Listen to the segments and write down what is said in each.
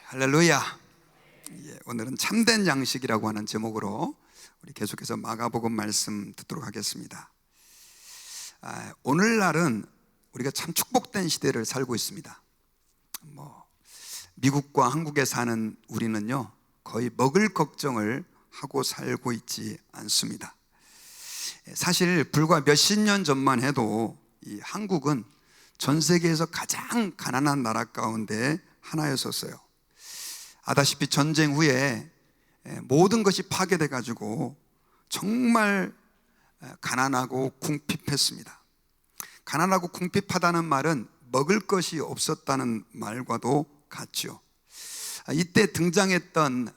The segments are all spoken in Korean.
할렐루야. 오늘은 참된 양식이라고 하는 제목으로 우리 계속해서 마가복음 말씀 듣도록 하겠습니다. 오늘날은 우리가 참 축복된 시대를 살고 있습니다. 미국과 한국에 사는 우리는요, 거의 먹을 걱정을 하고 살고 있지 않습니다. 사실 불과 몇십 년 전만 해도 이 한국은 전 세계에서 가장 가난한 나라 가운데 하나였었어요. 아다시피 전쟁 후에 모든 것이 파괴돼 가지고 정말 가난하고 궁핍했습니다. 가난하고 궁핍하다는 말은 먹을 것이 없었다는 말과도 같죠. 이때 등장했던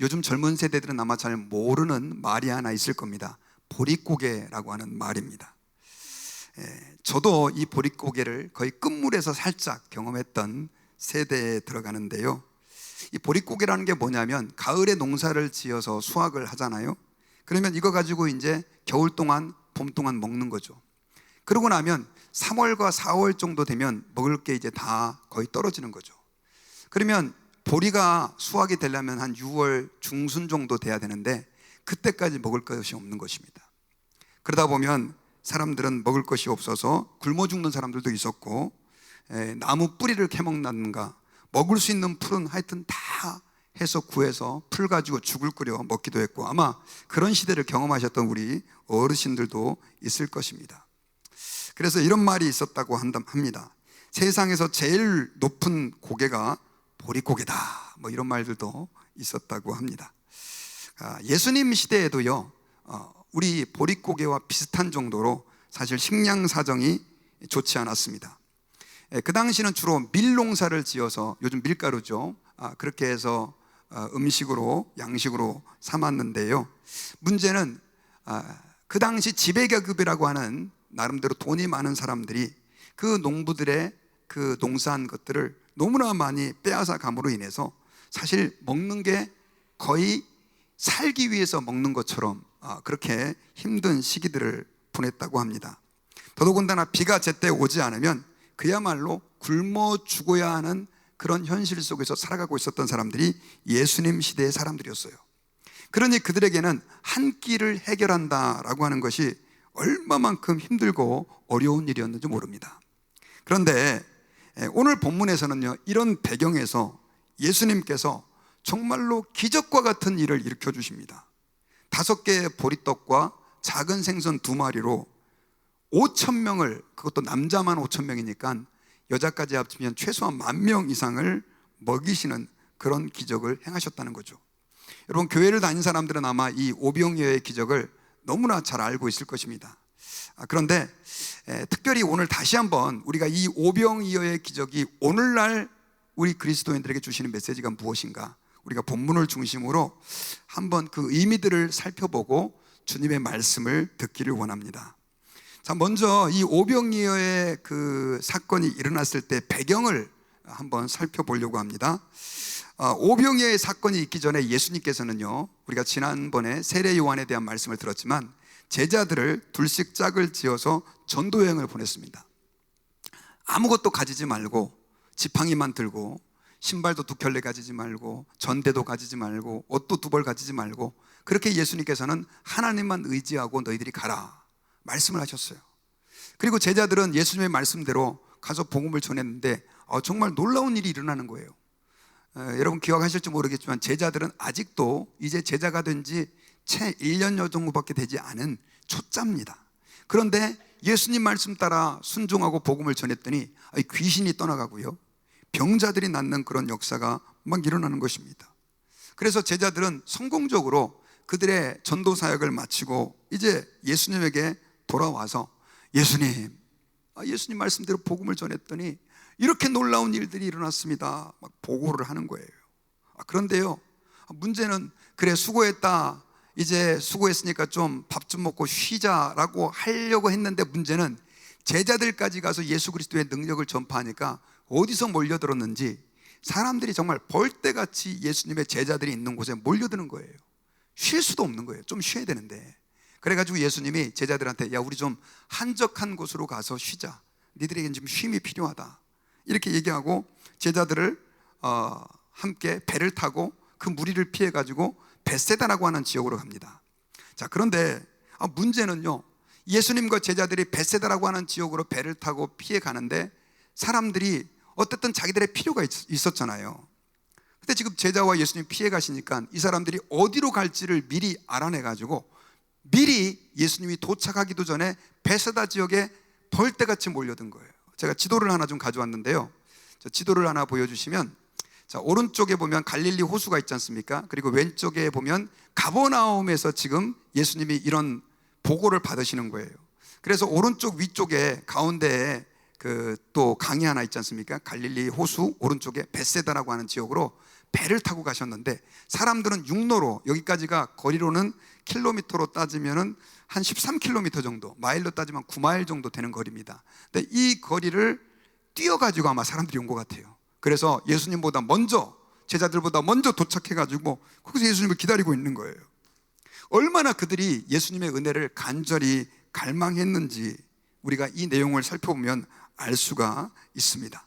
요즘 젊은 세대들은 아마 잘 모르는 말이 하나 있을 겁니다. 보릿고개라고 하는 말입니다. 저도 이 보릿고개를 거의 끝물에서 살짝 경험했던 세대에 들어가는데요, 이 보릿고개라는 게 뭐냐면 가을에 농사를 지어서 수확을 하잖아요. 그러면 이거 가지고 이제 겨울 동안 봄 동안 먹는 거죠. 그러고 나면 3월과 4월 정도 되면 먹을 게 이제 다 거의 떨어지는 거죠. 그러면 보리가 수확이 되려면 한 6월 중순 정도 돼야 되는데 그때까지 먹을 것이 없는 것입니다. 그러다 보면 사람들은 먹을 것이 없어서 굶어 죽는 사람들도 있었고, 나무 뿌리를 캐먹는가, 먹을 수 있는 풀은 하여튼 다 해서 구해서 풀 가지고 죽을 끓여 먹기도 했고, 아마 그런 시대를 경험하셨던 우리 어르신들도 있을 것입니다. 그래서 이런 말이 있었다고 합니다. 세상에서 제일 높은 고개가 보릿고개다, 이런 말들도 있었다고 합니다. 예수님 시대에도요, 우리 보릿고개와 비슷한 정도로 사실 식량 사정이 좋지 않았습니다. 그 당시는 주로 밀농사를 지어서, 요즘 밀가루죠, 그렇게 해서 음식으로, 양식으로 삼았는데요, 문제는 그 당시 지배계급이라고 하는 나름대로 돈이 많은 사람들이 그 농부들의 그 농사한 것들을 너무나 많이 빼앗아 감으로 인해서 사실 먹는 게 거의 살기 위해서 먹는 것처럼 그렇게 힘든 시기들을 보냈다고 합니다. 더더군다나 비가 제때 오지 않으면 그야말로 굶어 죽어야 하는 그런 현실 속에서 살아가고 있었던 사람들이 예수님 시대의 사람들이었어요. 그러니 그들에게는 한 끼를 해결한다라고 하는 것이 얼마만큼 힘들고 어려운 일이었는지 모릅니다. 그런데 오늘 본문에서는요, 이런 배경에서 예수님께서 정말로 기적과 같은 일을 일으켜 주십니다. 5개의 보리떡과 작은 생선 2마리로 5,000명을, 그것도 남자만 5,000명이니까 여자까지 합치면 최소한 10,000명 이상을 먹이시는 그런 기적을 행하셨다는 거죠. 여러분, 교회를 다닌 사람들은 아마 이 오병이어의 기적을 너무나 잘 알고 있을 것입니다. 그런데 특별히 오늘 다시 한번 우리가 이 오병이어의 기적이 오늘날 우리 그리스도인들에게 주시는 메시지가 무엇인가, 우리가 본문을 중심으로 한번 그 의미들을 살펴보고 주님의 말씀을 듣기를 원합니다. 자, 먼저 이 오병이어의 그 사건이 일어났을 때 배경을 한번 살펴보려고 합니다. 오병이어의 사건이 있기 전에 예수님께서는요, 우리가 지난번에 세례 요한에 대한 말씀을 들었지만 제자들을 둘씩 짝을 지어서 전도 여행을 보냈습니다. 아무것도 가지지 말고 지팡이만 들고, 신발도 2켤레 가지지 말고, 전대도 가지지 말고, 옷도 2벌 가지지 말고, 그렇게 예수님께서는 하나님만 의지하고 너희들이 가라 말씀을 하셨어요. 그리고 제자들은 예수님의 말씀대로 가서 복음을 전했는데 정말 놀라운 일이 일어나는 거예요. 여러분 기억하실지 모르겠지만 제자들은 아직도 이제 제자가 된 지 채 1년여 정도밖에 되지 않은 초짜입니다. 그런데 예수님 말씀 따라 순종하고 복음을 전했더니 귀신이 떠나가고요, 병자들이 낫는 그런 역사가 막 일어나는 것입니다. 그래서 제자들은 성공적으로 그들의 전도 사역을 마치고 이제 예수님에게 돌아와서 예수님 말씀대로 복음을 전했더니 이렇게 놀라운 일들이 일어났습니다, 막 보고를 하는 거예요. 그런데요, 문제는 그래 수고했다, 이제 수고했으니까 좀 밥 좀 먹고 쉬자라고 하려고 했는데, 문제는 제자들까지 가서 예수 그리스도의 능력을 전파하니까 어디서 몰려들었는지 사람들이 정말 벌떼같이 예수님의 제자들이 있는 곳에 몰려드는 거예요. 쉴 수도 없는 거예요. 좀 쉬어야 되는데. 그래가지고 예수님이 제자들한테 야, 우리 좀 한적한 곳으로 가서 쉬자, 니들에겐 지금 쉼이 필요하다, 이렇게 얘기하고 제자들을 함께 배를 타고 그 무리를 피해 가지고 벳세다라고 하는 지역으로 갑니다. 자, 그런데 문제는요, 예수님과 제자들이 벳세다라고 하는 지역으로 배를 타고 피해 가는데 사람들이 어쨌든 자기들의 필요가 있었잖아요. 근데 지금 제자와 예수님 피해 가시니까 이 사람들이 어디로 갈지를 미리 알아내 가지고 미리 예수님이 도착하기도 전에 벳세다 지역에 벌떼같이 몰려든 거예요. 제가 지도를 하나 좀 가져왔는데요, 지도를 하나 보여주시면, 자, 오른쪽에 보면 갈릴리 호수가 있지 않습니까? 그리고 왼쪽에 보면 가버나움에서 지금 예수님이 이런 보고를 받으시는 거예요. 그래서 오른쪽 위쪽에 가운데에 또 강이 하나 있지 않습니까? 갈릴리 호수 오른쪽에 벳세다라고 하는 지역으로 배를 타고 가셨는데 사람들은 육로로, 여기까지가 거리로는 킬로미터로 따지면은 한 13km 정도, 마일로 따지면 9마일 정도 되는 거리입니다. 근데 이 거리를 뛰어가지고 아마 사람들이 온 것 같아요. 그래서 예수님보다 먼저, 제자들보다 먼저 도착해가지고 거기서 예수님을 기다리고 있는 거예요. 얼마나 그들이 예수님의 은혜를 간절히 갈망했는지 우리가 이 내용을 살펴보면 알 수가 있습니다.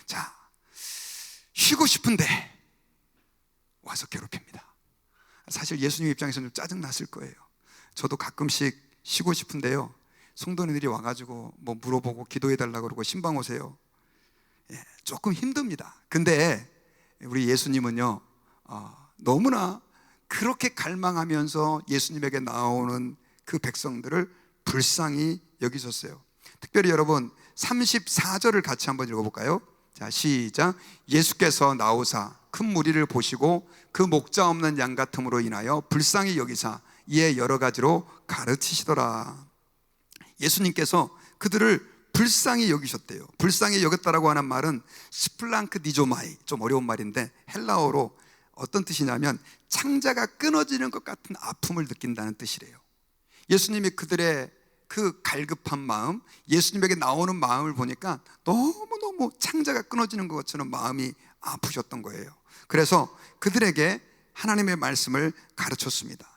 자, 쉬고 싶은데 와서 괴롭힙니다. 사실 예수님 입장에서는 좀 짜증났을 거예요. 저도 가끔씩 쉬고 싶은데요, 성도님들이 와가지고 뭐 물어보고 기도해달라고 그러고 신방 오세요. 조금 힘듭니다. 근데 우리 예수님은요, 너무나 그렇게 갈망하면서 예수님에게 나오는 그 백성들을 불쌍히 여기셨어요. 특별히 여러분 34절을 같이 한번 읽어볼까요? 자, 시작. 예수께서 나오사 큰 무리를 보시고 그 목자 없는 양 같음으로 인하여 불쌍히 여기사 이에 여러 가지로 가르치시더라. 예수님께서 그들을 불쌍히 여기셨대요. 불쌍히 여겼다라고 하는 말은 스플랑크니조마이, 좀 어려운 말인데 헬라어로 어떤 뜻이냐면 창자가 끊어지는 것 같은 아픔을 느낀다는 뜻이래요. 예수님이 그들의 그 갈급한 마음, 예수님에게 나오는 마음을 보니까 너무너무 창자가 끊어지는 것처럼 마음이 아프셨던 거예요. 그래서 그들에게 하나님의 말씀을 가르쳤습니다.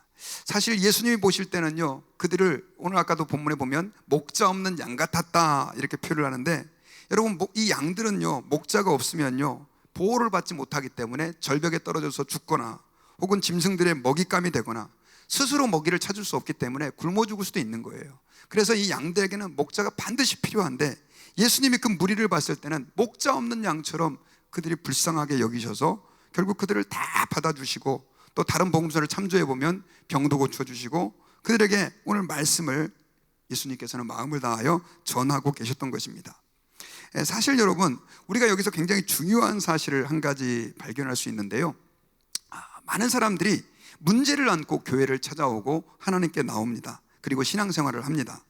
사실 예수님이 보실 때는요, 그들을 오늘 아까도 본문에 보면 목자 없는 양 같았다 이렇게 표현을 하는데, 여러분 이 양들은요, 목자가 없으면요 보호를 받지 못하기 때문에 절벽에 떨어져서 죽거나 혹은 짐승들의 먹잇감이 되거나 스스로 먹이를 찾을 수 없기 때문에 굶어 죽을 수도 있는 거예요. 그래서 이 양들에게는 목자가 반드시 필요한데 예수님이 그 무리를 봤을 때는 목자 없는 양처럼 그들이 불쌍하게 여기셔서 결국 그들을 다 받아주시고, 또 다른 복음서를 참조해 보면 병도 고쳐주시고 그들에게 오늘 말씀을 예수님께서는 마음을 다하여 전하고 계셨던 것입니다. 사실 여러분, 우리가 여기서 굉장히 중요한 사실을 한 가지 발견할 수 있는데요, 많은 사람들이 문제를 안고 교회를 찾아오고 하나님께 나옵니다. 그리고 신앙생활을 합니다.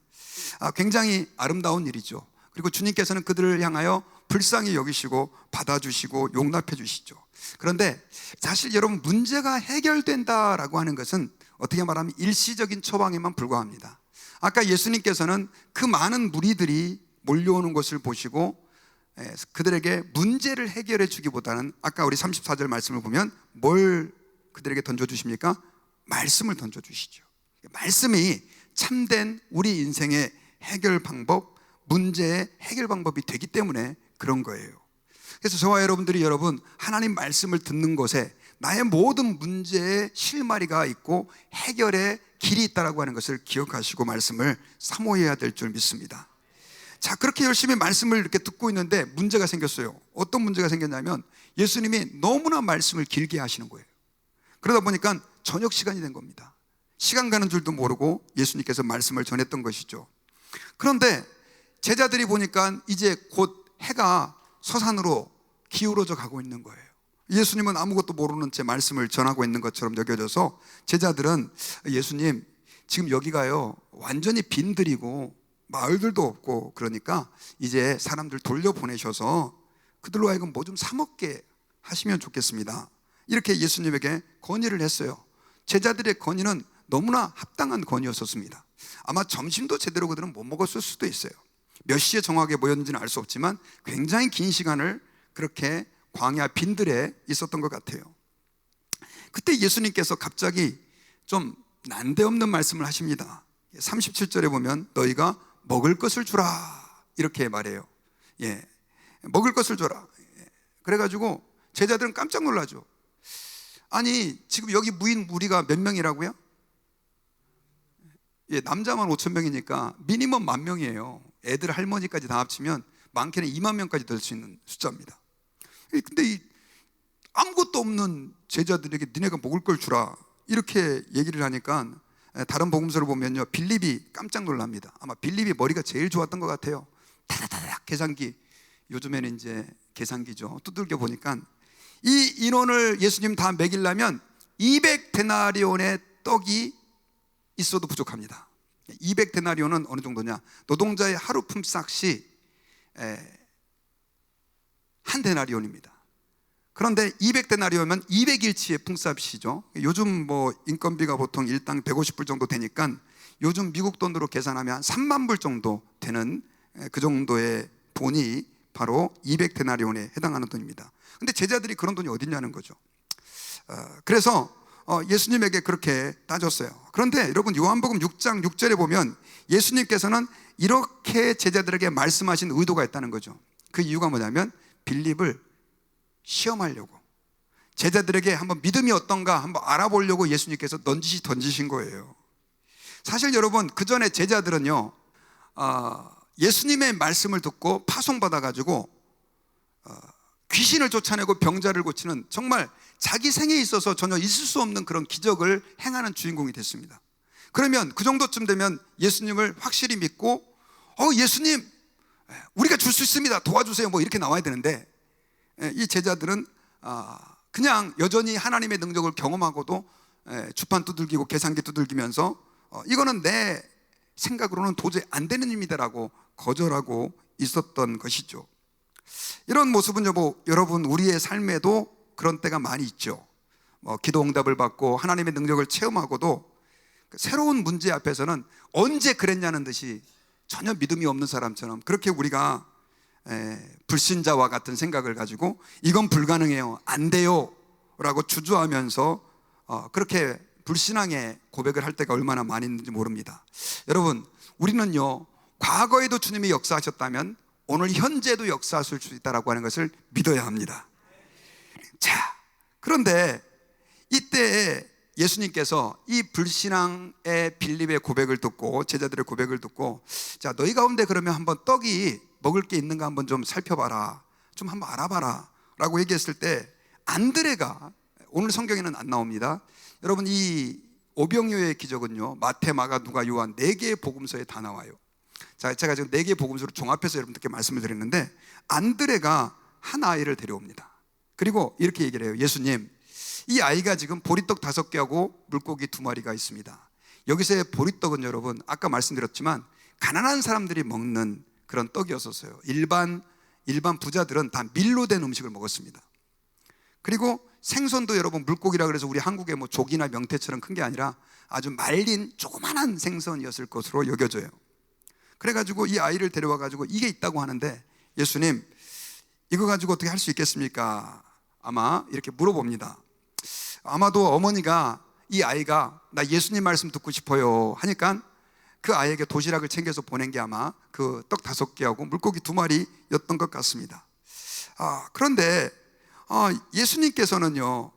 굉장히 아름다운 일이죠. 그리고 주님께서는 그들을 향하여 불쌍히 여기시고 받아주시고 용납해 주시죠. 그런데 사실 여러분, 문제가 해결된다라고 하는 것은 어떻게 말하면 일시적인 처방에만 불과합니다. 아까 예수님께서는 그 많은 무리들이 몰려오는 것을 보시고 그들에게 문제를 해결해 주기보다는 아까 우리 34절 말씀을 보면 뭘 그들에게 던져주십니까? 말씀을 던져주시죠. 말씀이 참된 우리 인생의 해결 방법, 문제의 해결 방법이 되기 때문에 그런 거예요. 그래서 저와 여러분들이 하나님 말씀을 듣는 것에 나의 모든 문제의 실마리가 있고 해결의 길이 있다라고 하는 것을 기억하시고 말씀을 사모해야 될 줄 믿습니다. 자, 그렇게 열심히 말씀을 이렇게 듣고 있는데 문제가 생겼어요. 어떤 문제가 생겼냐면 예수님이 너무나 말씀을 길게 하시는 거예요. 그러다 보니까 저녁 시간이 된 겁니다. 시간 가는 줄도 모르고 예수님께서 말씀을 전했던 것이죠. 그런데 제자들이 보니까 이제 곧 해가 서산으로 기울어져 가고 있는 거예요. 예수님은 아무것도 모르는 채 말씀을 전하고 있는 것처럼 여겨져서 제자들은 예수님, 지금 여기가요 완전히 빈들이고 마을들도 없고 그러니까 이제 사람들 돌려보내셔서 그들로 하여금 뭐 좀 사 먹게 하시면 좋겠습니다. 이렇게 예수님에게 건의를 했어요. 제자들의 건의는 너무나 합당한 건의였었습니다. 아마 점심도 제대로 그들은 못 먹었을 수도 있어요. 몇 시에 정확하게 모였는지는 알 수 없지만 굉장히 긴 시간을 그렇게 광야 빈들에 있었던 것 같아요. 그때 예수님께서 갑자기 좀 난데없는 말씀을 하십니다. 37절에 보면 너희가 먹을 것을 주라 이렇게 말해요. 먹을 것을 줘라. 그래가지고 제자들은 깜짝 놀라죠. 아니 지금 여기 무인 무리가 몇 명이라고요? 예, 남자만 5천 명이니까 미니멈 10,000명이에요. 애들 할머니까지 다 합치면 많게는 2만 명까지 될 수 있는 숫자입니다. 근데 아무것도 없는 제자들에게 니네가 먹을 걸 주라 이렇게 얘기를 하니까 다른 복음서를 보면요, 빌립이 깜짝 놀랍니다. 아마 빌립이 머리가 제일 좋았던 것 같아요. 다다다닥 계산기, 요즘에는 이제 계산기죠. 두들겨 보니까 이 인원을 예수님 다 먹이려면 200데나리온의 떡이 있어도 부족합니다. 200데나리온은 어느 정도냐? 노동자의 하루 품삯이 한 데나리온입니다. 그런데 200데나리온이면 200일치의 품삯이죠. 요즘 뭐 인건비가 보통 일당 150불 정도 되니까 요즘 미국 돈으로 계산하면 한 3만 불 정도 되는 그 정도의 돈이 바로 200데나리온에 해당하는 돈입니다. 근데 제자들이 그런 돈이 어딨냐는 거죠. 그래서 예수님에게 그렇게 따졌어요. 그런데 여러분 요한복음 6장 6절에 보면 예수님께서는 이렇게 제자들에게 말씀하신 의도가 있다는 거죠. 그 이유가 뭐냐면 빌립을 시험하려고, 제자들에게 한번 믿음이 어떤가 한번 알아보려고 예수님께서 넌지시 던지신 거예요. 사실 여러분 그 전에 제자들은요 예수님의 말씀을 듣고 파송받아가지고 귀신을 쫓아내고 병자를 고치는 정말 자기 생에 있어서 전혀 있을 수 없는 그런 기적을 행하는 주인공이 됐습니다. 그러면 그 정도쯤 되면 예수님을 확실히 믿고 예수님 우리가 줄 수 있습니다, 도와주세요, 뭐 이렇게 나와야 되는데 이 제자들은 그냥 여전히 하나님의 능력을 경험하고도 주판 두들기고 계산기 두들기면서 이거는 내 생각으로는 도저히 안 되는 일이다라고 거절하고 있었던 것이죠. 이런 모습은 여러분 우리의 삶에도 그런 때가 많이 있죠. 기도 응답을 받고 하나님의 능력을 체험하고도 새로운 문제 앞에서는 언제 그랬냐는 듯이 전혀 믿음이 없는 사람처럼 그렇게 우리가 불신자와 같은 생각을 가지고 이건 불가능해요, 안 돼요 라고 주저하면서 그렇게 불신앙의 고백을 할 때가 얼마나 많이 있는지 모릅니다. 여러분 우리는요 과거에도 주님이 역사하셨다면 오늘 현재도 역사하실 수 있다고 하는 것을 믿어야 합니다. 자, 그런데 이때 예수님께서 이 불신앙의 빌립의 고백을 듣고 제자들의 고백을 듣고 자 너희 가운데 그러면 한번 떡이 먹을 게 있는가 한번 좀 살펴봐라, 좀 한번 알아봐라 라고 얘기했을 때 안드레가, 오늘 성경에는 안 나옵니다. 여러분 이 오병이어의 기적은요 마태, 마가, 누가, 요한 4개의 복음서에 다 나와요. 자, 제가 지금 4개의 복음서를 종합해서 여러분들께 말씀을 드렸는데 안드레가 한 아이를 데려옵니다. 그리고 이렇게 얘기를 해요. 예수님, 이 아이가 지금 보리떡 5개하고 물고기 2마리가 있습니다. 여기서의 보리떡은 여러분 아까 말씀드렸지만 가난한 사람들이 먹는 그런 떡이었었어요. 일반 부자들은 다 밀로 된 음식을 먹었습니다. 그리고 생선도 여러분 물고기라 그래서 우리 한국의 뭐 조기나 명태처럼 큰 게 아니라 아주 말린 조그만한 생선이었을 것으로 여겨져요. 그래가지고 이 아이를 데려와 가지고 이게 있다고 하는데 예수님 이거 가지고 어떻게 할 수 있겠습니까? 아마 이렇게 물어봅니다. 아마도 어머니가 이 아이가 나 예수님 말씀 듣고 싶어요 하니까 그 아이에게 도시락을 챙겨서 보낸 게 아마 그 떡 5개하고 물고기 2마리였던 것 같습니다. 그런데 예수님께서는요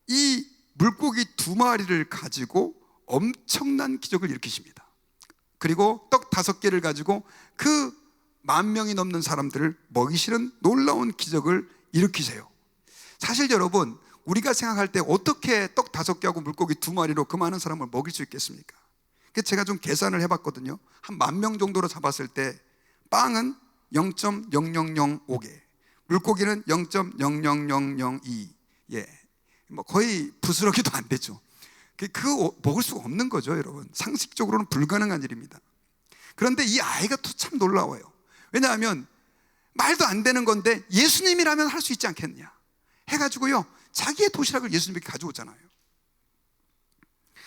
이 물고기 2마리를 가지고 엄청난 기적을 일으키십니다. 그리고 떡 5개를 가지고 그 10,000명이 넘는 사람들을 먹이시는 놀라운 기적을 일으키세요. 사실 여러분 우리가 생각할 때 어떻게 떡 5개하고 물고기 2마리로 그 많은 사람을 먹일 수 있겠습니까? 제가 좀 계산을 해봤거든요. 한 10,000명 정도로 잡았을 때 빵은 0.0005개, 물고기는 0.00002, 뭐 거의 부스러기도 안 되죠. 그거 먹을 수가 없는 거죠, 여러분. 상식적으로는 불가능한 일입니다. 그런데 이 아이가 또 참 놀라워요. 왜냐하면 말도 안 되는 건데 예수님이라면 할 수 있지 않겠느냐 해가지고요 자기의 도시락을 예수님에게 가져오잖아요.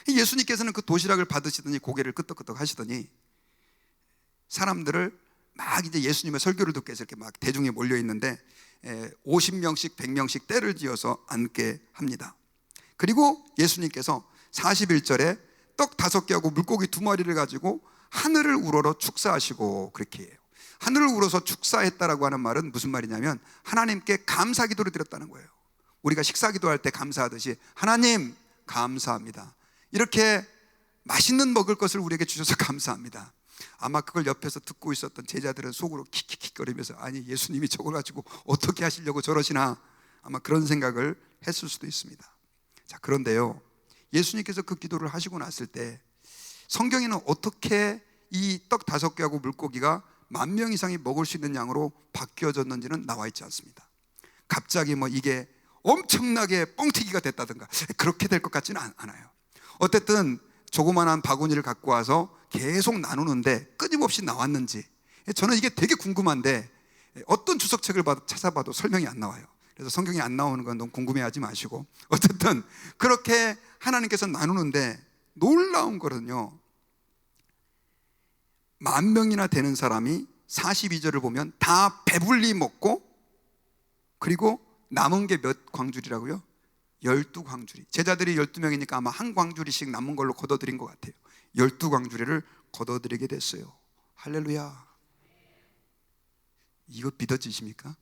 예수님께서는 그 도시락을 받으시더니 고개를 끄덕끄덕 하시더니 사람들을 막 이제 예수님의 설교를 듣기 위해서 이렇게 막 대중이 몰려 있는데 50명씩 100명씩 때를 지어서 앉게 합니다. 그리고 예수님께서 41절에 떡 5개하고 물고기 2마리를 가지고 하늘을 우러러 축사하시고 그렇게 해요. 하늘을 우러서 축사했다라고 하는 말은 무슨 말이냐면 하나님께 감사 기도를 드렸다는 거예요. 우리가 식사 기도할 때 감사하듯이 하나님 감사합니다, 이렇게 맛있는 먹을 것을 우리에게 주셔서 감사합니다. 아마 그걸 옆에서 듣고 있었던 제자들은 속으로 킥킥킥거리면서 아니 예수님이 저걸 가지고 어떻게 하시려고 저러시나, 아마 그런 생각을 했을 수도 있습니다. 자, 그런데요, 예수님께서 그 기도를 하시고 났을 때 성경에는 어떻게 이 떡 5개하고 물고기가 10,000명 이상이 먹을 수 있는 양으로 바뀌어졌는지는 나와 있지 않습니다. 갑자기 뭐 이게 엄청나게 뻥튀기가 됐다든가 그렇게 될 것 같지는 않아요. 어쨌든 조그만한 바구니를 갖고 와서 계속 나누는데 끊임없이 나왔는지, 저는 이게 되게 궁금한데 어떤 주석책을 찾아봐도 설명이 안 나와요. 그래서 성경이 안 나오는 건 너무 궁금해하지 마시고, 어쨌든 그렇게 하나님께서 나누는데 놀라운 거는요, 10,000명이나 되는 사람이 42절을 보면 다 배불리 먹고, 그리고 남은 게 몇 광줄이라고요? 12광주리. 제자들이 12명이니까 아마 한 광주리씩 남은 걸로 걷어들인 것 같아요. 12광주리를 걷어들이게 됐어요. 할렐루야. 이거 믿어지십니까?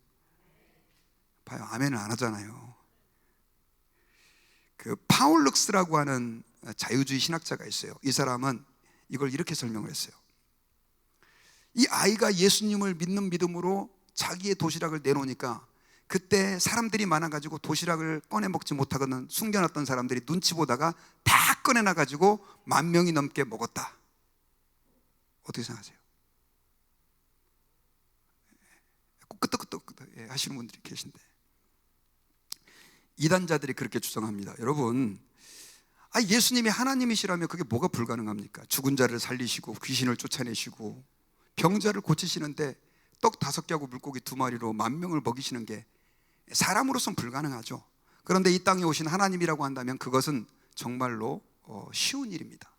봐요, 아멘을 안 하잖아요. 그 파울룩스라고 하는 자유주의 신학자가 있어요. 이 사람은 이걸 이렇게 설명을 했어요. 이 아이가 예수님을 믿는 믿음으로 자기의 도시락을 내놓으니까 그때 사람들이 많아가지고 도시락을 꺼내 먹지 못하거든 숨겨놨던 사람들이 눈치 보다가 다 꺼내놔가지고 10,000명이 넘게 먹었다. 어떻게 생각하세요? 끄떡끄떡 하시는 분들이 계신데, 이단자들이 그렇게 주장합니다. 여러분, 예수님이 하나님이시라면 그게 뭐가 불가능합니까? 죽은 자를 살리시고 귀신을 쫓아내시고 병자를 고치시는데 떡 5개하고 물고기 2마리로 10,000명을 먹이시는 게 사람으로서는 불가능하죠. 그런데 이 땅에 오신 하나님이라고 한다면 그것은 정말로 쉬운 일입니다.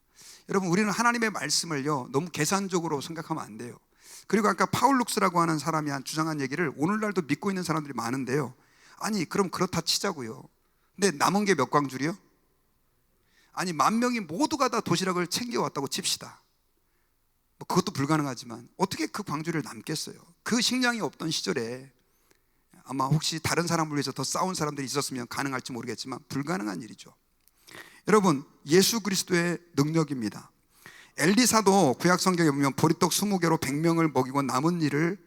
여러분, 우리는 하나님의 말씀을요 너무 계산적으로 생각하면 안 돼요. 그리고 아까 파울룩스라고 하는 사람이 주장한 얘기를 오늘날도 믿고 있는 사람들이 많은데요, 아니 그럼 그렇다 치자고요. 근데 남은 게 몇 광줄이요? 아니 10,000명이 모두가 다 도시락을 챙겨왔다고 칩시다. 그것도 불가능하지만 어떻게 그 광주리를 남겠어요? 그 식량이 없던 시절에 아마 혹시 다른 사람을 위해서 더 싸운 사람들이 있었으면 가능할지 모르겠지만 불가능한 일이죠. 여러분, 예수 그리스도의 능력입니다. 엘리사도 구약 성경에 보면 보리떡 20개로 100명을 먹이고 남은 일을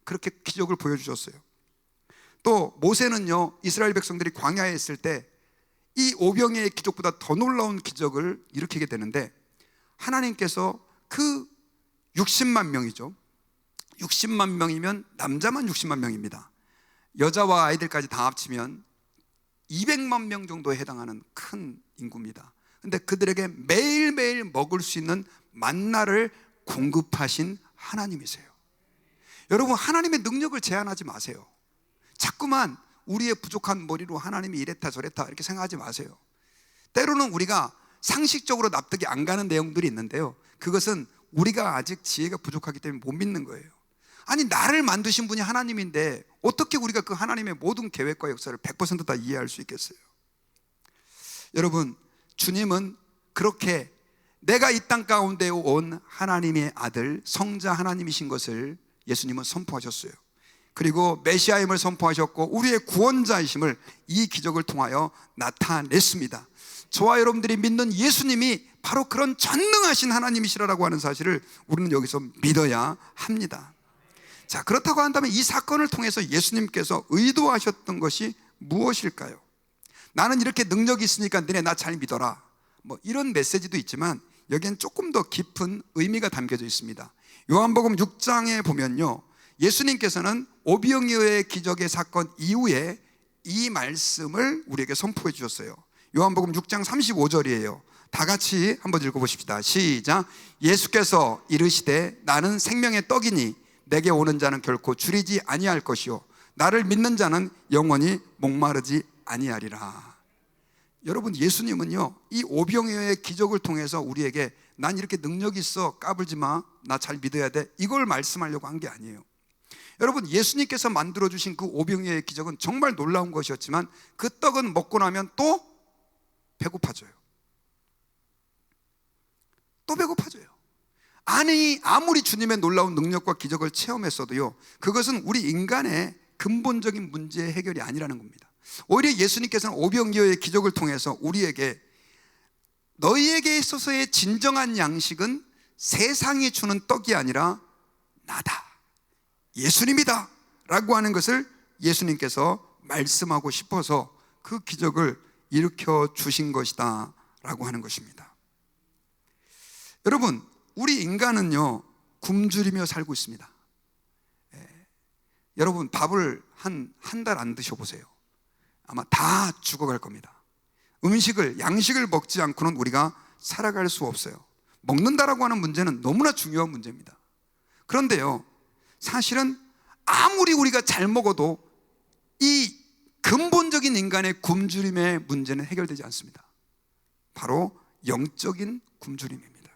그렇게 기적을 보여주셨어요. 또 모세는요, 이스라엘 백성들이 광야에 있을 때 이 오병이의 기적보다 더 놀라운 기적을 일으키게 되는데, 하나님께서 그 60만 명이죠. 60만 명이면 남자만 60만 명입니다. 여자와 아이들까지 다 합치면 200만 명 정도에 해당하는 큰 인구입니다. 근데 그들에게 매일매일 먹을 수 있는 만나를 공급하신 하나님이세요. 여러분, 하나님의 능력을 제한하지 마세요. 자꾸만 우리의 부족한 머리로 하나님이 이랬다 저랬다 이렇게 생각하지 마세요. 때로는 우리가 상식적으로 납득이 안 가는 내용들이 있는데요, 그것은 우리가 아직 지혜가 부족하기 때문에 못 믿는 거예요. 아니, 나를 만드신 분이 하나님인데 어떻게 우리가 그 하나님의 모든 계획과 역사를 100% 다 이해할 수 있겠어요? 여러분, 주님은 그렇게 내가 이 땅 가운데 온 하나님의 아들 성자 하나님이신 것을 예수님은 선포하셨어요. 그리고 메시아임을 선포하셨고 우리의 구원자이심을 이 기적을 통하여 나타냈습니다. 저와 여러분들이 믿는 예수님이 바로 그런 전능하신 하나님이시라고 하는 사실을 우리는 여기서 믿어야 합니다. 자, 그렇다고 한다면 이 사건을 통해서 예수님께서 의도하셨던 것이 무엇일까요? 나는 이렇게 능력이 있으니까 너네 나 잘 믿어라, 뭐 이런 메시지도 있지만 여기엔 조금 더 깊은 의미가 담겨져 있습니다. 요한복음 6장에 보면요, 예수님께서는 오병이어의 기적의 사건 이후에 이 말씀을 우리에게 선포해 주셨어요. 요한복음 6장 35절이에요. 다 같이 한번 읽어보십시다. 시작. 예수께서 이르시되 나는 생명의 떡이니 내게 오는 자는 결코 줄이지 아니할 것이요 나를 믿는 자는 영원히 목마르지 아니하리라. 여러분, 예수님은요 이 오병이어의 기적을 통해서 우리에게 난 이렇게 능력이 있어 까불지 마, 나 잘 믿어야 돼, 이걸 말씀하려고 한 게 아니에요. 여러분, 예수님께서 만들어주신 그 오병이어의 기적은 정말 놀라운 것이었지만 그 떡은 먹고 나면 또 배고파져요. 또 배고파져요. 아니, 아무리 주님의 놀라운 능력과 기적을 체험했어도요, 그것은 우리 인간의 근본적인 문제의 해결이 아니라는 겁니다. 오히려 예수님께서는 오병이어의 기적을 통해서 우리에게 너희에게 있어서의 진정한 양식은 세상이 주는 떡이 아니라 나다, 예수님이다 라고 하는 것을 예수님께서 말씀하고 싶어서 그 기적을 일으켜 주신 것이다 라고 하는 것입니다. 여러분, 우리 인간은요 굶주리며 살고 있습니다. 여러분, 밥을 한 달 안 드셔보세요. 아마 다 죽어갈 겁니다. 양식을 먹지 않고는 우리가 살아갈 수 없어요. 먹는다라고 하는 문제는 너무나 중요한 문제입니다. 그런데요, 사실은 아무리 우리가 잘 먹어도 이 근본적인 인간의 굶주림의 문제는 해결되지 않습니다. 바로 영적인 굶주림입니다.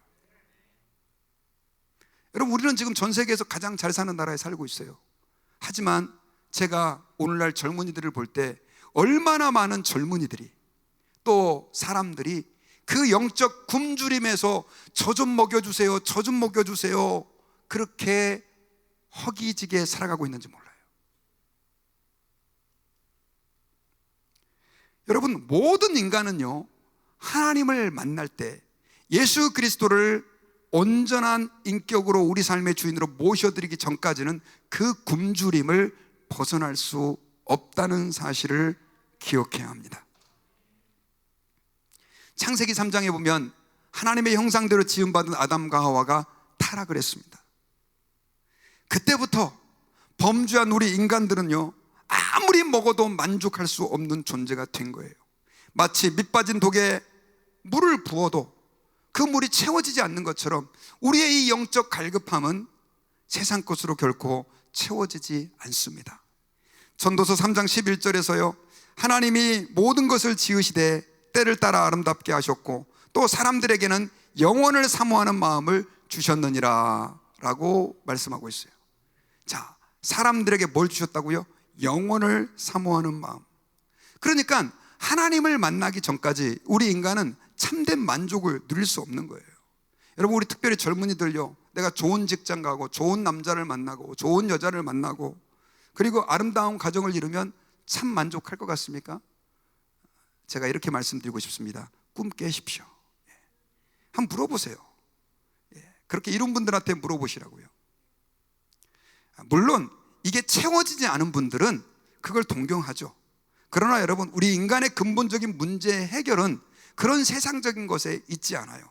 여러분, 우리는 지금 전 세계에서 가장 잘 사는 나라에 살고 있어요. 하지만 제가 오늘날 젊은이들을 볼 때 얼마나 많은 젊은이들이, 또 사람들이 그 영적 굶주림에서 저 좀 먹여주세요, 저 좀 먹여주세요, 그렇게 허기지게 살아가고 있는지 몰라요. 여러분, 모든 인간은요 하나님을 만날 때 예수 그리스도를 온전한 인격으로 우리 삶의 주인으로 모셔드리기 전까지는 그 굶주림을 벗어날 수 없다는 사실을 기억해야 합니다. 창세기 3장에 보면 하나님의 형상대로 지음받은 아담과 하와가 타락을 했습니다. 그때부터 범죄한 우리 인간들은요 아무리 먹어도 만족할 수 없는 존재가 된 거예요. 마치 밑 빠진 독에 물을 부어도 그 물이 채워지지 않는 것처럼 우리의 이 영적 갈급함은 세상 것으로 결코 채워지지 않습니다. 전도서 3장 11절에서요 하나님이 모든 것을 지으시되 때를 따라 아름답게 하셨고 또 사람들에게는 영원을 사모하는 마음을 주셨느니라 라고 말씀하고 있어요. 자, 사람들에게 뭘 주셨다고요? 영원을 사모하는 마음. 그러니까 하나님을 만나기 전까지 우리 인간은 참된 만족을 누릴 수 없는 거예요. 여러분, 우리 특별히 젊은이들요, 내가 좋은 직장 가고 좋은 남자를 만나고 좋은 여자를 만나고 그리고 아름다운 가정을 이루면 참 만족할 것 같습니까? 제가 이렇게 말씀드리고 싶습니다. 꿈 깨십시오. 한번 물어보세요. 그렇게 이룬 분들한테 물어보시라고요. 물론 이게 채워지지 않은 분들은 그걸 동경하죠. 그러나 여러분, 우리 인간의 근본적인 문제 해결은 그런 세상적인 것에 있지 않아요.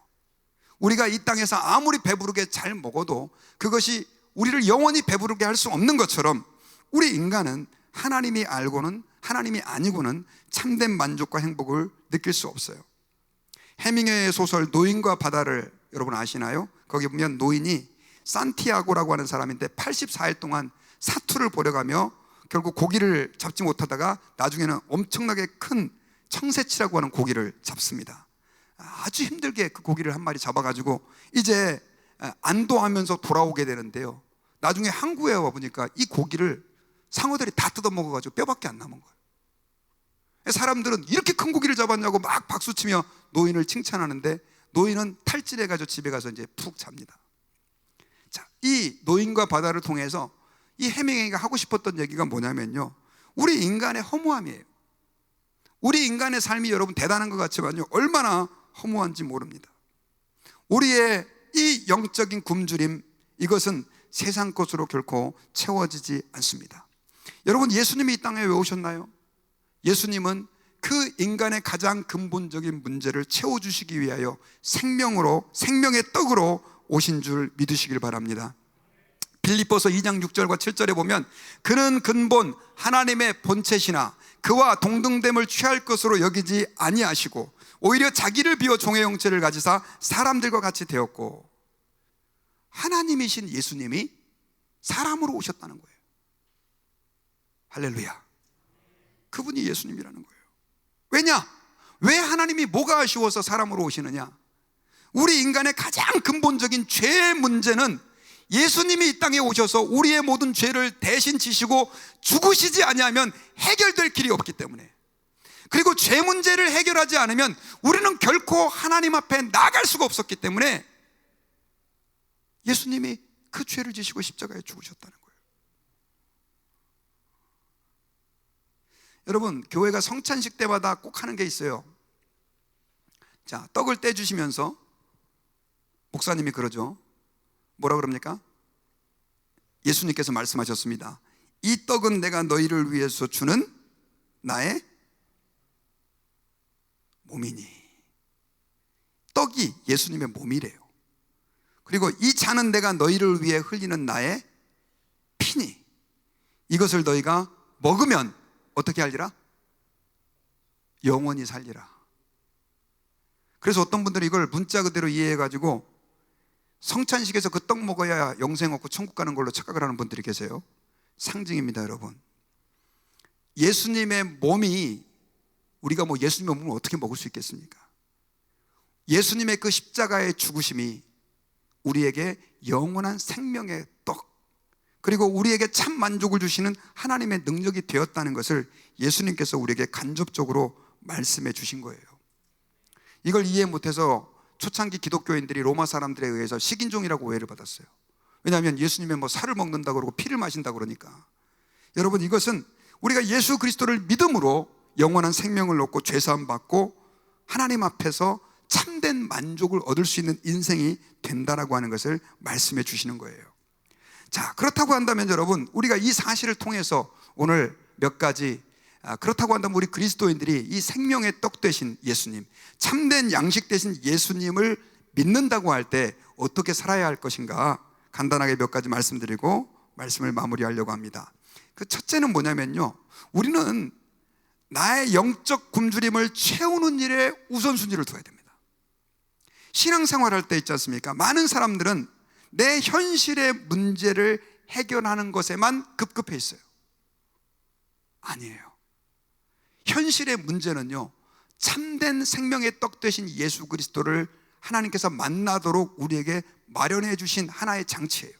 우리가 이 땅에서 아무리 배부르게 잘 먹어도 그것이 우리를 영원히 배부르게 할 수 없는 것처럼 우리 인간은 하나님이 알고는 하나님이 아니고는 참된 만족과 행복을 느낄 수 없어요. 해밍웨이의 소설 노인과 바다를 여러분 아시나요? 거기 보면 노인이 산티아고라고 하는 사람인데 84일 동안 사투를 벌여가며 결국 고기를 잡지 못하다가 나중에는 엄청나게 큰 청새치라고 하는 고기를 잡습니다. 아주 힘들게 그 고기를 한 마리 잡아가지고 이제 안도하면서 돌아오게 되는데요, 나중에 항구에 와보니까 이 고기를 상어들이 다 뜯어먹어가지고 뼈밖에 안 남은 거예요. 사람들은 이렇게 큰 고기를 잡았냐고 막 박수치며 노인을 칭찬하는데 노인은 탈진해가지고 집에 가서 이제 푹 잡니다. 자, 이 노인과 바다를 통해서 이 해밍웨이가 하고 싶었던 얘기가 뭐냐면요, 우리 인간의 허무함이에요. 우리 인간의 삶이 여러분 대단한 것 같지만요 얼마나 허무한지 모릅니다. 우리의 이 영적인 굶주림, 이것은 세상 것으로 결코 채워지지 않습니다. 여러분, 예수님이 이 땅에 왜 오셨나요? 예수님은 그 인간의 가장 근본적인 문제를 채워주시기 위하여 생명의 떡으로 오신 줄 믿으시길 바랍니다. 빌립보서 2장 6절과 7절에 보면 그는 근본 하나님의 본체시나 그와 동등됨을 취할 것으로 여기지 아니하시고 오히려 자기를 비워 종의 형체를 가지사 사람들과 같이 되었고, 하나님이신 예수님이 사람으로 오셨다는 거예요. 할렐루야. 그분이 예수님이라는 거예요. 왜냐? 왜 하나님이 뭐가 아쉬워서 사람으로 오시느냐? 우리 인간의 가장 근본적인 죄의 문제는 예수님이 이 땅에 오셔서 우리의 모든 죄를 대신 지시고 죽으시지 아니하면 해결될 길이 없기 때문에, 그리고 죄 문제를 해결하지 않으면 우리는 결코 하나님 앞에 나갈 수가 없었기 때문에 예수님이 그 죄를 지시고 십자가에 죽으셨다는 거예요. 여러분, 교회가 성찬식 때마다 꼭 하는 게 있어요. 자, 떡을 떼주시면서 목사님이 그러죠. 뭐라 그럽니까? 예수님께서 말씀하셨습니다. 이 떡은 내가 너희를 위해서 주는 나의 몸이니. 떡이 예수님의 몸이래요. 그리고 이 잔은 내가 너희를 위해 흘리는 나의 피니. 이것을 너희가 먹으면 어떻게 할리라? 영원히 살리라. 그래서 어떤 분들이 이걸 문자 그대로 이해해가지고 성찬식에서 그 떡 먹어야 영생 얻고 천국 가는 걸로 착각을 하는 분들이 계세요. 상징입니다, 여러분. 예수님의 몸이, 우리가 뭐 예수님의 몸을 어떻게 먹을 수 있겠습니까? 예수님의 그 십자가의 죽으심이 우리에게 영원한 생명의 떡, 그리고 우리에게 참 만족을 주시는 하나님의 능력이 되었다는 것을 예수님께서 우리에게 간접적으로 말씀해 주신 거예요. 이걸 이해 못해서 초창기 기독교인들이 로마 사람들에 의해서 식인종이라고 오해를 받았어요. 왜냐하면 예수님의 뭐 살을 먹는다고 그러고 피를 마신다고 그러니까. 여러분, 이것은 우리가 예수 그리스도를 믿음으로 영원한 생명을 얻고 죄사함 받고 하나님 앞에서 참된 만족을 얻을 수 있는 인생이 된다라고 하는 것을 말씀해 주시는 거예요. 자, 그렇다고 한다면 여러분, 우리가 이 사실을 통해서 오늘 몇 가지, 그렇다고 한다면 우리 그리스도인들이 이 생명의 떡 되신 예수님, 참된 양식 되신 예수님을 믿는다고 할 때 어떻게 살아야 할 것인가 간단하게 몇 가지 말씀드리고 말씀을 마무리하려고 합니다. 그 첫째는 뭐냐면요, 우리는 나의 영적 굶주림을 채우는 일에 우선순위를 둬야 됩니다. 신앙생활할 때 있지 않습니까? 많은 사람들은 내 현실의 문제를 해결하는 것에만 급급해 있어요. 아니에요. 현실의 문제는요, 참된 생명의 떡 되신 예수 그리스도를 하나님께서 만나도록 우리에게 마련해 주신 하나의 장치예요.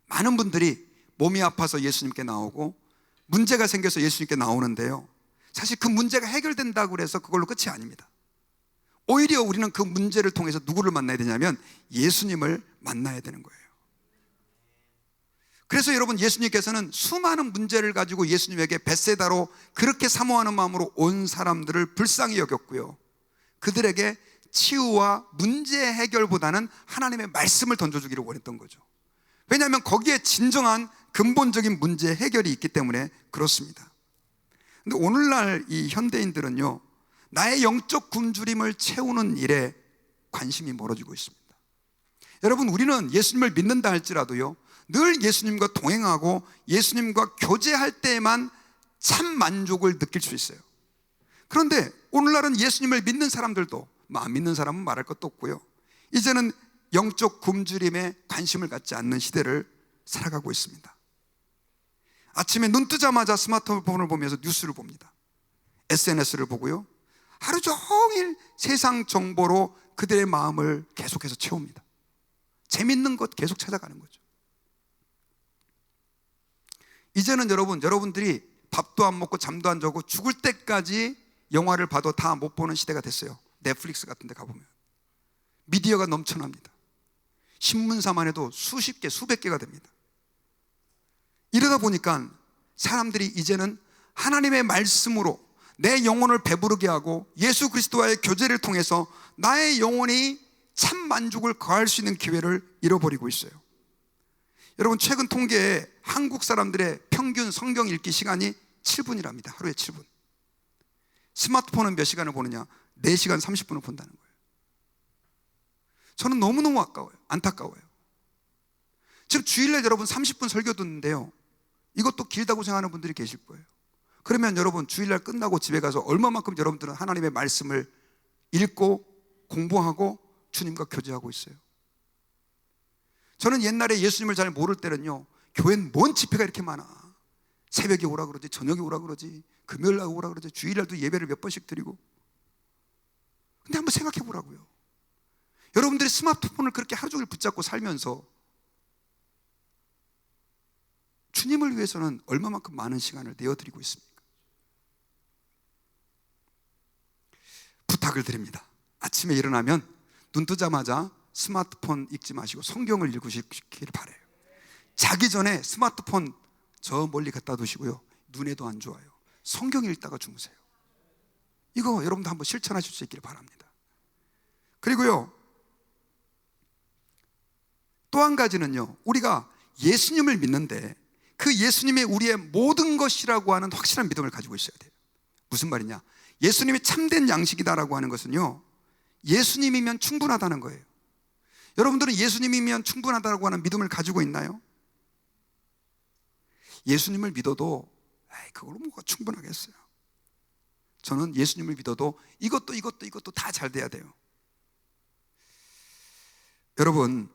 많은 분들이 몸이 아파서 예수님께 나오고 문제가 생겨서 예수님께 나오는데요, 사실 그 문제가 해결된다고 해서 그걸로 끝이 아닙니다. 오히려 우리는 그 문제를 통해서 누구를 만나야 되냐면 예수님을 만나야 되는 거예요. 그래서 여러분, 예수님께서는 수많은 문제를 가지고 예수님에게 벳세다로 그렇게 사모하는 마음으로 온 사람들을 불쌍히 여겼고요, 그들에게 치유와 문제 해결보다는 하나님의 말씀을 던져주기를 원했던 거죠. 왜냐하면 거기에 진정한 근본적인 문제 해결이 있기 때문에 그렇습니다. 근데 오늘날 이 현대인들은요, 나의 영적 굶주림을 채우는 일에 관심이 멀어지고 있습니다. 여러분, 우리는 예수님을 믿는다 할지라도요, 늘 예수님과 동행하고 예수님과 교제할 때에만 참 만족을 느낄 수 있어요. 그런데 오늘날은 예수님을 믿는 사람들도, 안 믿는 사람은 말할 것도 없고요, 이제는 영적 굶주림에 관심을 갖지 않는 시대를 살아가고 있습니다. 아침에 눈 뜨자마자 스마트폰을 보면서 뉴스를 봅니다. SNS를 보고요, 하루 종일 세상 정보로 그들의 마음을 계속해서 채웁니다. 재밌는 것 계속 찾아가는 거죠. 이제는 여러분들이 밥도 안 먹고 잠도 안 자고 죽을 때까지 영화를 봐도 다 못 보는 시대가 됐어요. 넷플릭스 같은 데 가보면 미디어가 넘쳐납니다. 신문사만 해도 수십 개, 수백 개가 됩니다. 이러다 보니까 사람들이 이제는 하나님의 말씀으로 내 영혼을 배부르게 하고 예수 그리스도와의 교제를 통해서 나의 영혼이 참 만족을 거할 수 있는 기회를 잃어버리고 있어요. 여러분, 최근 통계에 한국 사람들의 평균 성경 읽기 시간이 7분이랍니다. 하루에 7분. 스마트폰은 몇 시간을 보느냐? 4시간 30분을 본다는 거예요. 저는 너무너무 안타까워요. 지금 주일날 여러분 30분 설교 듣는데요, 이것도 길다고 생각하는 분들이 계실 거예요. 그러면 여러분, 주일날 끝나고 집에 가서 얼마만큼 여러분들은 하나님의 말씀을 읽고 공부하고 주님과 교제하고 있어요? 저는 옛날에 예수님을 잘 모를 때는요, 교회는 뭔 집회가 이렇게 많아, 새벽에 오라 그러지, 저녁에 오라 그러지, 금요일날 오라 그러지, 주일날도 예배를 몇 번씩 드리고. 근데 한번 생각해 보라고요. 여러분들이 스마트폰을 그렇게 하루 종일 붙잡고 살면서 주님을 위해서는 얼마만큼 많은 시간을 내어드리고 있습니까? 부탁을 드립니다. 아침에 일어나면 눈 뜨자마자 스마트폰 읽지 마시고 성경을 읽으시길 바라요. 자기 전에 스마트폰 저 멀리 갖다 두시고요, 눈에도 안 좋아요. 성경 읽다가 주무세요. 이거 여러분도 한번 실천하실 수 있기를 바랍니다. 그리고요, 또 한 가지는요, 우리가 예수님을 믿는데 그 예수님이 우리의 모든 것이라고 하는 확실한 믿음을 가지고 있어야 돼요. 무슨 말이냐? 예수님이 참된 양식이다라고 하는 것은요, 예수님이면 충분하다는 거예요. 여러분들은 예수님이면 충분하다고 하는 믿음을 가지고 있나요? 예수님을 믿어도 그걸로 뭐가 충분하겠어요. 저는 예수님을 믿어도 이것도 다 잘 돼야 돼요. 여러분,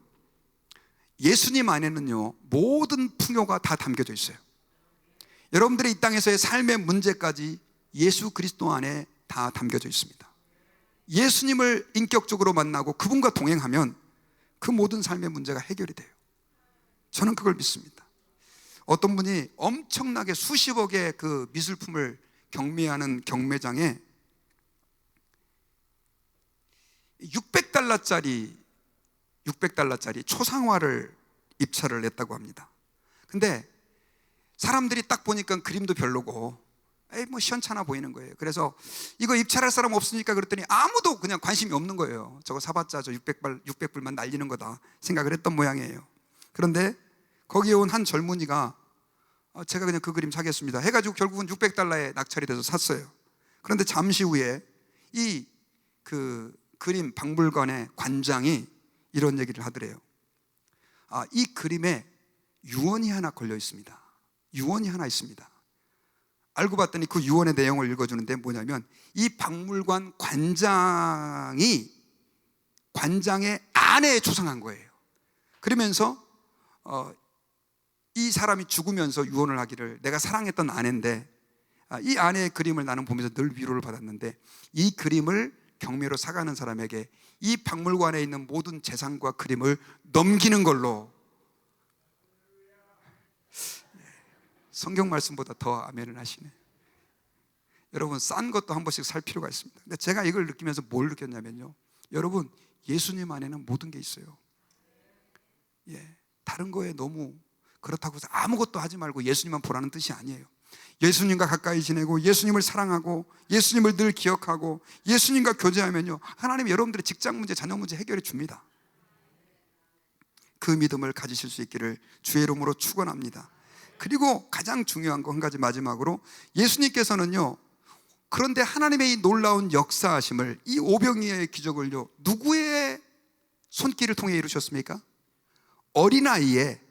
예수님 안에는요, 모든 풍요가 다 담겨져 있어요. 여러분들의 이 땅에서의 삶의 문제까지 예수 그리스도 안에 다 담겨져 있습니다. 예수님을 인격적으로 만나고 그분과 동행하면 그 모든 삶의 문제가 해결이 돼요. 저는 그걸 믿습니다. 어떤 분이 엄청나게 수십억의 그 미술품을 경매하는 경매장에 600달러짜리 초상화를 입찰을 냈다고 합니다. 근데 사람들이 딱 보니까 그림도 별로고 뭐 시원찮아 보이는 거예요. 그래서 이거 입찰할 사람 없으니까 그랬더니 아무도 그냥 관심이 없는 거예요. 저거 사봤자 저 600불만 날리는 거다 생각을 했던 모양이에요. 그런데 거기에 온 한 젊은이가 제가 그냥 그 그림 사겠습니다 해가지고 결국은 600달러에 낙찰이 돼서 샀어요. 그런데 잠시 후에 이 그 그림 박물관의 관장이 이런 얘기를 하더래요. 이 그림에 유언이 하나 걸려 있습니다. 유언이 하나 있습니다. 알고 봤더니 그 유언의 내용을 읽어주는데 뭐냐면 이 박물관 관장의 아내에 초상한 거예요. 그러면서 이 사람이 죽으면서 유언을 하기를, 내가 사랑했던 아내인데 이 아내의 그림을 나는 보면서 늘 위로를 받았는데 이 그림을 경매로 사가는 사람에게 이 박물관에 있는 모든 재산과 그림을 넘기는 걸로. 성경 말씀보다 더 아멘을 하시네. 여러분, 싼 것도 한 번씩 살 필요가 있습니다. 근데 제가 이걸 느끼면서 뭘 느꼈냐면요, 여러분, 예수님 안에는 모든 게 있어요. 다른 거에 너무 그렇다고 해서 아무것도 하지 말고 예수님만 보라는 뜻이 아니에요. 예수님과 가까이 지내고 예수님을 사랑하고 예수님을 늘 기억하고 예수님과 교제하면요, 하나님이 여러분들의 직장 문제, 자녀 문제 해결해 줍니다. 그 믿음을 가지실 수 있기를 주의 이름으로 축원합니다. 그리고 가장 중요한 거 한 가지 마지막으로, 예수님께서는요, 그런데 하나님의 이 놀라운 역사하심을, 이 오병이어의 기적을요, 누구의 손길을 통해 이루셨습니까? 어린아이의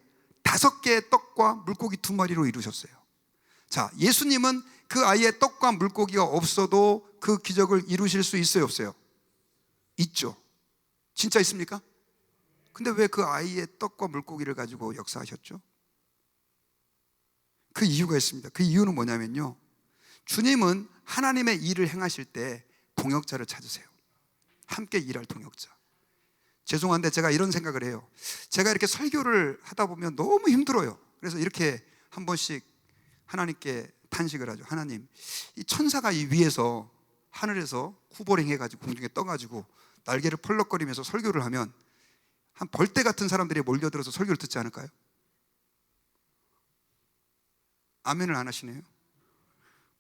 5개의 떡과 물고기 2마리로 이루셨어요. 자, 예수님은 그 아이의 떡과 물고기가 없어도 그 기적을 이루실 수 있어요, 없어요? 있죠. 진짜 있습니까? 근데 왜 그 아이의 떡과 물고기를 가지고 역사하셨죠? 그 이유가 있습니다. 그 이유는 뭐냐면요, 주님은 하나님의 일을 행하실 때 동역자를 찾으세요. 함께 일할 동역자. 죄송한데 제가 이런 생각을 해요. 제가 이렇게 설교를 하다 보면 너무 힘들어요. 그래서 이렇게 한 번씩 하나님께 탄식을 하죠. 하나님, 이 천사가 이 위에서 하늘에서 쿠버링 해가지고 공중에 떠가지고 날개를 펄럭거리면서 설교를 하면 한 벌떼 같은 사람들이 몰려들어서 설교를 듣지 않을까요? 아멘을 안 하시네요.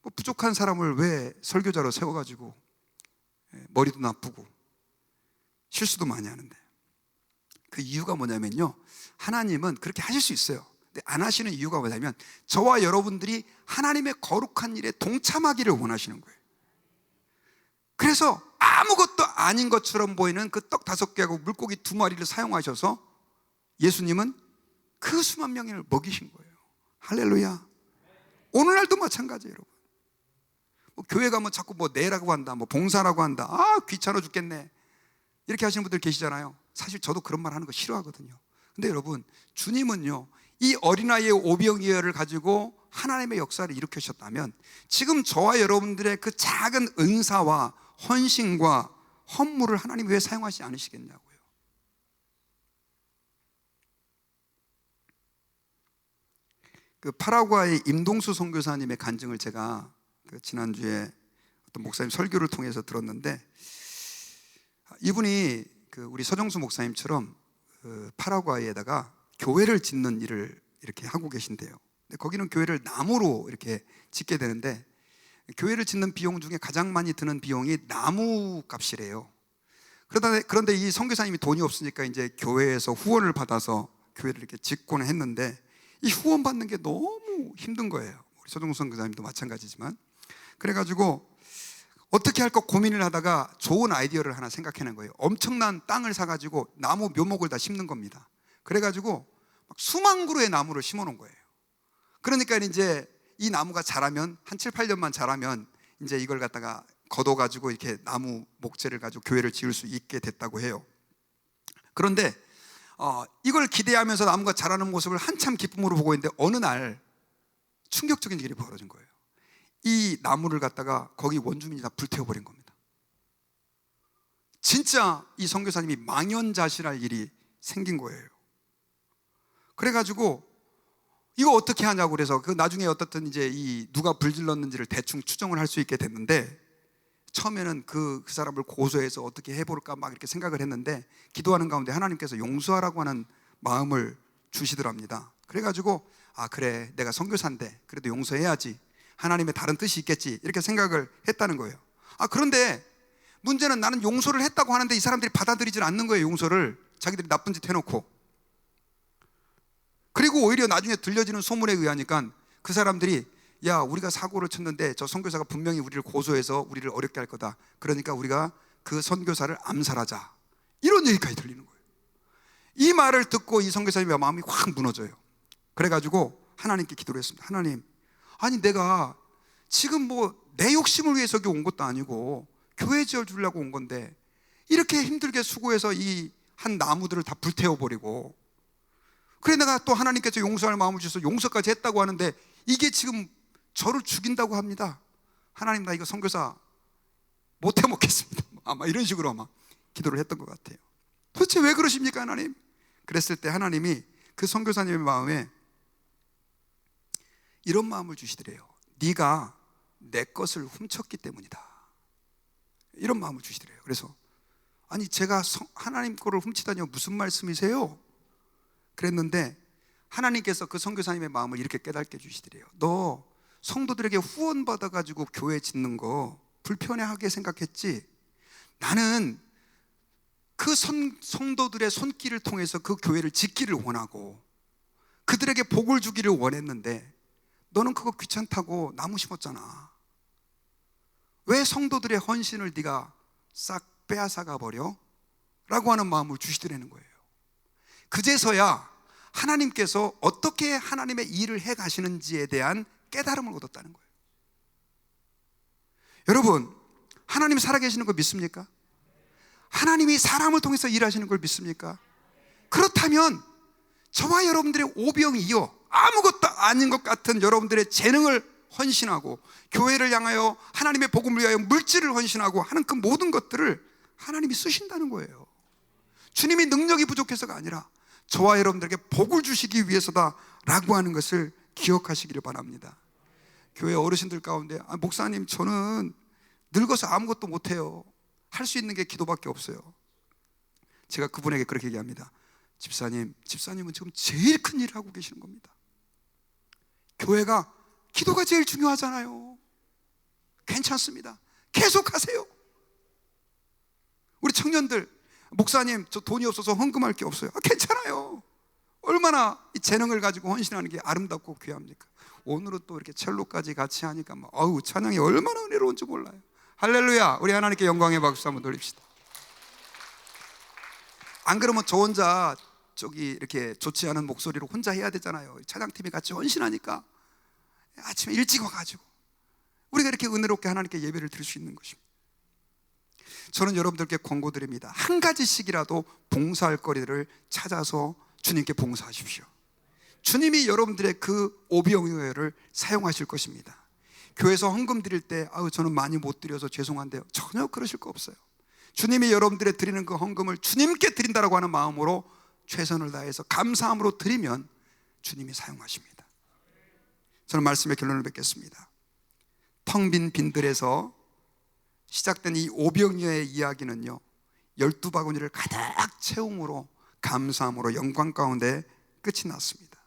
뭐 부족한 사람을 왜 설교자로 세워가지고 머리도 나쁘고 실수도 많이 하는데, 그 이유가 뭐냐면요, 하나님은 그렇게 하실 수 있어요. 근데 안 하시는 이유가 뭐냐면 저와 여러분들이 하나님의 거룩한 일에 동참하기를 원하시는 거예요. 그래서 아무것도 아닌 것처럼 보이는 그 떡 5개하고 물고기 2마리를 사용하셔서 예수님은 그 수만 명을 먹이신 거예요. 할렐루야. 오늘날도 마찬가지예요, 여러분. 뭐 교회 가면 자꾸 뭐 내라고 한다, 뭐 봉사라고 한다, 귀찮아 죽겠네, 이렇게 하시는 분들 계시잖아요. 사실 저도 그런 말 하는 거 싫어하거든요. 근데 여러분, 주님은요, 이 어린아이의 오병이어를 가지고 하나님의 역사를 일으키셨다면 지금 저와 여러분들의 그 작은 은사와 헌신과 헌물을 하나님이 왜 사용하지 않으시겠냐고요. 그 파라과이 임동수 선교사님의 간증을 제가 지난주에 어떤 목사님 설교를 통해서 들었는데, 이분이 우리 서정수 목사님처럼 파라과이에다가 교회를 짓는 일을 이렇게 하고 계신대요. 근데 거기는 교회를 나무로 이렇게 짓게 되는데, 교회를 짓는 비용 중에 가장 많이 드는 비용이 나무 값이래요. 그런데 이 선교사님이 돈이 없으니까 이제 교회에서 후원을 받아서 교회를 이렇게 짓고는 했는데, 이 후원 받는 게 너무 힘든 거예요. 우리 서종수 선교사님도 마찬가지지만. 그래가지고 어떻게 할까 고민을 하다가 좋은 아이디어를 하나 생각해낸 거예요. 엄청난 땅을 사가지고 나무 묘목을 다 심는 겁니다. 그래가지고 막 수만 그루의 나무를 심어 놓은 거예요. 그러니까 이제 이 나무가 자라면, 한 7, 8년만 자라면 이제 이걸 갖다가 걷어가지고 이렇게 나무 목재를 가지고 교회를 지을 수 있게 됐다고 해요. 그런데 이걸 기대하면서 나무가 자라는 모습을 한참 기쁨으로 보고 있는데, 어느 날 충격적인 일이 벌어진 거예요. 이 나무를 갖다가 거기 원주민이 다 불태워버린 겁니다. 진짜 이 선교사님이 망연자실할 일이 생긴 거예요. 그래가지고 이거 어떻게 하냐고, 그래서 그 나중에 어떻든 이제 이 누가 불질렀는지를 대충 추정을 할 수 있게 됐는데, 처음에는 그 사람을 고소해서 어떻게 해볼까 막 이렇게 생각을 했는데, 기도하는 가운데 하나님께서 용서하라고 하는 마음을 주시더랍니다. 그래가지고 그래, 내가 선교사인데 그래도 용서해야지, 하나님의 다른 뜻이 있겠지, 이렇게 생각을 했다는 거예요. 그런데 문제는 나는 용서를 했다고 하는데 이 사람들이 받아들이질 않는 거예요. 용서를. 자기들이 나쁜 짓 해놓고. 그리고 오히려 나중에 들려지는 소문에 의하니까 그 사람들이, 야, 우리가 사고를 쳤는데 저 선교사가 분명히 우리를 고소해서 우리를 어렵게 할 거다, 그러니까 우리가 그 선교사를 암살하자, 이런 얘기까지 들리는 거예요. 이 말을 듣고 이 선교사님의 마음이 확 무너져요. 그래가지고 하나님께 기도를 했습니다. 하나님, 아니 내가 지금 뭐 내 욕심을 위해서 여기 온 것도 아니고 교회 지어주려고 온 건데, 이렇게 힘들게 수고해서 이 한 나무들을 다 불태워버리고, 그래 내가 또 하나님께서 용서할 마음을 주셔서 용서까지 했다고 하는데 이게 지금 저를 죽인다고 합니다. 하나님, 나 이거 선교사 못 해먹겠습니다. 아마 이런 식으로 아마 기도를 했던 것 같아요. 도대체 왜 그러십니까 하나님? 그랬을 때 하나님이 그 선교사님의 마음에 이런 마음을 주시더래요. 네가 내 것을 훔쳤기 때문이다, 이런 마음을 주시더래요. 그래서 아니 제가 하나님 거를 훔치다니요, 무슨 말씀이세요? 그랬는데 하나님께서 그 선교사님의 마음을 이렇게 깨닫게 해주시더래요. 너 성도들에게 후원 받아가지고 교회 짓는 거 불편해하게 생각했지? 나는 그 성도들의 손길을 통해서 그 교회를 짓기를 원하고 그들에게 복을 주기를 원했는데, 너는 그거 귀찮다고 나무 심었잖아. 왜 성도들의 헌신을 네가 싹 빼앗아가 버려? 라고 하는 마음을 주시더라는 거예요. 그제서야 하나님께서 어떻게 하나님의 일을 해 가시는지에 대한 깨달음을 얻었다는 거예요. 여러분, 하나님 살아계시는 거 믿습니까? 하나님이 사람을 통해서 일하시는 걸 믿습니까? 그렇다면 저와 여러분들의 오병이어 아무것도 아닌 것 같은 여러분들의 재능을 헌신하고, 교회를 향하여 하나님의 복음을 위하여 물질을 헌신하고 하는 그 모든 것들을 하나님이 쓰신다는 거예요. 주님이 능력이 부족해서가 아니라 저와 여러분들에게 복을 주시기 위해서다라고 하는 것을 기억하시기를 바랍니다. 교회 어르신들 가운데, 목사님 저는 늙어서 아무것도 못해요, 할 수 있는 게 기도밖에 없어요. 제가 그분에게 그렇게 얘기합니다. 집사님은 지금 제일 큰 일을 하고 계시는 겁니다. 교회가 기도가 제일 중요하잖아요. 괜찮습니다, 계속 하세요. 우리 청년들, 목사님 저 돈이 없어서 헌금할 게 없어요. 괜찮아요. 얼마나 이 재능을 가지고 헌신하는 게 아름답고 귀합니까? 오늘은 또 이렇게 첼로까지 같이 하니까 찬양이 얼마나 은혜로운지 몰라요. 할렐루야. 우리 하나님께 영광의 박수 한번 돌립시다. 안 그러면 저 혼자 이렇게 좋지 않은 목소리로 혼자 해야 되잖아요. 찬양팀이 같이 헌신하니까 아침에 일찍 와가지고 우리가 이렇게 은혜롭게 하나님께 예배를 드릴 수 있는 것입니다. 저는 여러분들께 권고드립니다. 한 가지씩이라도 봉사할 거리를 찾아서 주님께 봉사하십시오. 주님이 여러분들의 그 오병이어를 사용하실 것입니다. 교회에서 헌금 드릴 때 저는 많이 못 드려서 죄송한데요, 전혀 그러실 거 없어요. 주님이 여러분들의 드리는 그 헌금을 주님께 드린다라고 하는 마음으로 최선을 다해서 감사함으로 드리면 주님이 사용하십니다. 저는 말씀의 결론을 맺겠습니다. 텅 빈 빈들에서 시작된 이 오병이어의 이야기는요, 12바구니를 가득 채움으로 감사함으로 영광 가운데 끝이 났습니다.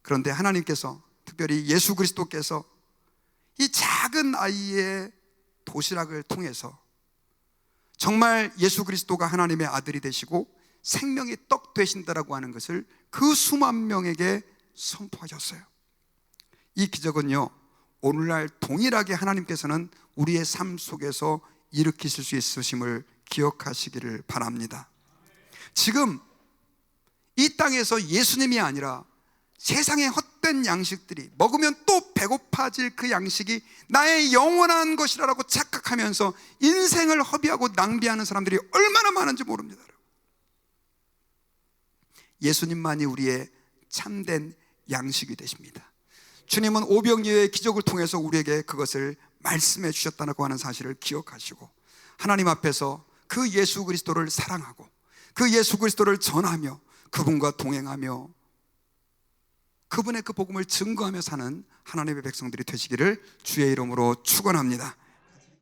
그런데 하나님께서 특별히 예수 그리스도께서 이 작은 아이의 도시락을 통해서 정말 예수 그리스도가 하나님의 아들이 되시고 생명의 떡 되신다라고 하는 것을 그 수만 명에게 선포하셨어요. 이 기적은요, 오늘날 동일하게 하나님께서는 우리의 삶 속에서 일으키실 수 있으심을 기억하시기를 바랍니다. 지금 이 땅에서 예수님이 아니라 세상의 헛된 양식들이, 먹으면 또 배고파질 그 양식이 나의 영원한 것이라고 착각하면서 인생을 허비하고 낭비하는 사람들이 얼마나 많은지 모릅니다. 예수님만이 우리의 참된 양식이 되십니다. 주님은 오병이어의 기적을 통해서 우리에게 그것을 말씀해 주셨다고 하는 사실을 기억하시고, 하나님 앞에서 그 예수 그리스도를 사랑하고 그 예수 그리스도를 전하며 그분과 동행하며 그분의 그 복음을 증거하며 사는 하나님의 백성들이 되시기를 주의 이름으로 축원합니다.